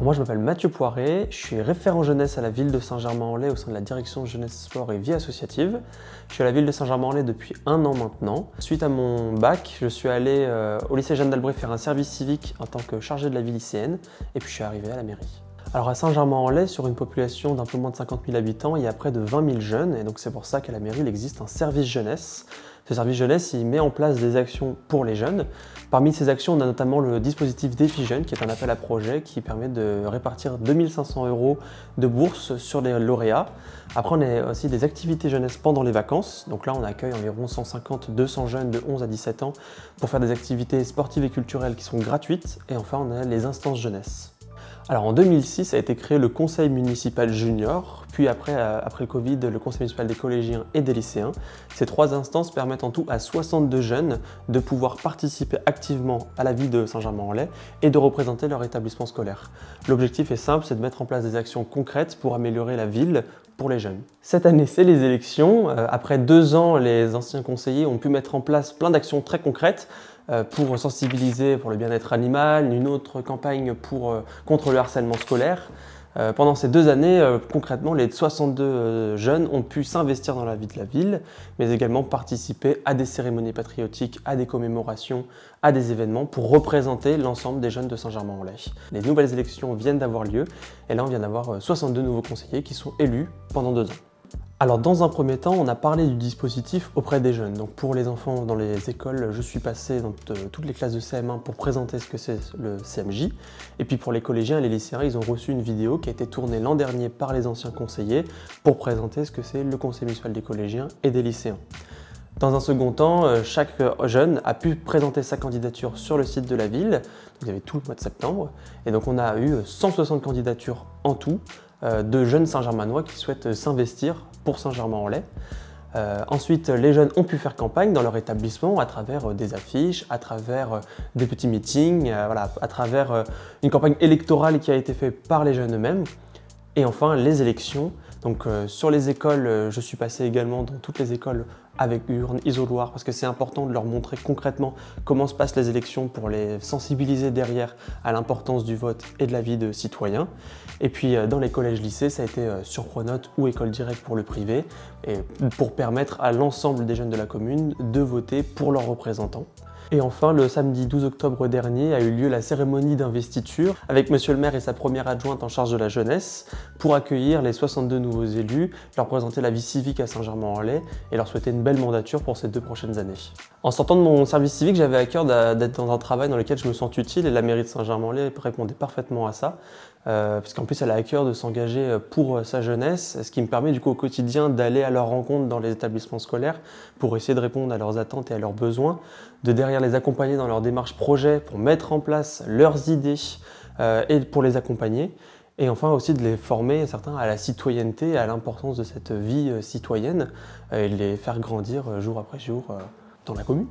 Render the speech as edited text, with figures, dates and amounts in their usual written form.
Moi, je m'appelle Mathieu Poiré, je suis référent jeunesse à la ville de Saint-Germain-en-Laye au sein de la direction jeunesse, sport et vie associative. Je suis à la ville de Saint-Germain-en-Laye depuis 1 an maintenant. Suite à mon bac, je suis allé au lycée Jeanne d'Albret faire un service civique en tant que chargé de la vie lycéenne et puis je suis arrivé à la mairie. Alors à Saint-Germain-en-Laye, sur une population d'un peu moins de 50 000 habitants, il y a près de 20 000 jeunes et donc c'est pour ça qu'à la mairie, il existe un service jeunesse. Ce service jeunesse, il met en place des actions pour les jeunes. Parmi ces actions, on a notamment le dispositif Défi Jeunes, qui est un appel à projet qui permet de répartir 2 500 € de bourse sur les lauréats. Après, on a aussi des activités jeunesse pendant les vacances. Donc là, on accueille environ 150-200 jeunes de 11 à 17 ans pour faire des activités sportives et culturelles qui sont gratuites. Et enfin, on a les instances jeunesse. Alors en 2006 a été créé le conseil municipal junior, puis après le Covid, le conseil municipal des collégiens et des lycéens. Ces 3 instances permettent en tout à 62 jeunes de pouvoir participer activement à la vie de Saint-Germain-en-Laye et de représenter leur établissement scolaire. L'objectif est simple, c'est de mettre en place des actions concrètes pour améliorer la ville pour les jeunes. Cette année, c'est les élections. Après 2 ans, les anciens conseillers ont pu mettre en place plein d'actions très concrètes pour sensibiliser pour le bien-être animal, une autre campagne contre le harcèlement scolaire. Pendant ces 2 années, concrètement, les 62 jeunes ont pu s'investir dans la vie de la ville, mais également participer à des cérémonies patriotiques, à des commémorations, à des événements pour représenter l'ensemble des jeunes de Saint-Germain-en-Laye. Les nouvelles élections viennent d'avoir lieu, et là on vient d'avoir 62 nouveaux conseillers qui sont élus pendant 2 ans. Alors dans un premier temps, on a parlé du dispositif auprès des jeunes. Donc pour les enfants dans les écoles, je suis passé dans toutes les classes de CM1 pour présenter ce que c'est le CMJ. Et puis pour les collégiens et les lycéens, ils ont reçu une vidéo qui a été tournée l'an dernier par les anciens conseillers pour présenter ce que c'est le conseil municipal des collégiens et des lycéens. Dans un second temps, chaque jeune a pu présenter sa candidature sur le site de la ville. Vous avez tout le mois de septembre. Et donc on a eu 160 candidatures en tout de jeunes Saint-Germanois qui souhaitent s'investir pour Saint-Germain-en-Laye. Ensuite, les jeunes ont pu faire campagne dans leur établissement à travers des affiches, à travers des petits meetings, à travers une campagne électorale qui a été faite par les jeunes eux-mêmes. Et enfin, les élections. Donc sur les écoles, je suis passé également dans toutes les écoles avec urnes, isoloirs, parce que c'est important de leur montrer concrètement comment se passent les élections pour les sensibiliser derrière à l'importance du vote et de la vie de citoyens. Et puis dans les collèges-lycées, ça a été sur Pronote ou École Directe pour le privé, et pour permettre à l'ensemble des jeunes de la commune de voter pour leurs représentants. Et enfin, le samedi 12 octobre dernier a eu lieu la cérémonie d'investiture avec monsieur le maire et sa première adjointe en charge de la jeunesse pour accueillir les 62 nouveaux élus, leur présenter la vie civique à Saint-Germain-en-Laye et leur souhaiter une belle mandature pour ces 2 prochaines années. En sortant de mon service civique, j'avais à cœur d'être dans un travail dans lequel je me sens utile et la mairie de Saint-Germain-en-Laye répondait parfaitement à ça. Parce qu'en plus elle a à cœur de s'engager pour sa jeunesse, ce qui me permet du coup au quotidien d'aller à leur rencontre dans les établissements scolaires pour essayer de répondre à leurs attentes et à leurs besoins, de derrière les accompagner dans leur démarche projet pour mettre en place leurs idées et pour les accompagner, et enfin aussi de les former certains à la citoyenneté et à l'importance de cette vie citoyenne et de les faire grandir jour après jour dans la commune.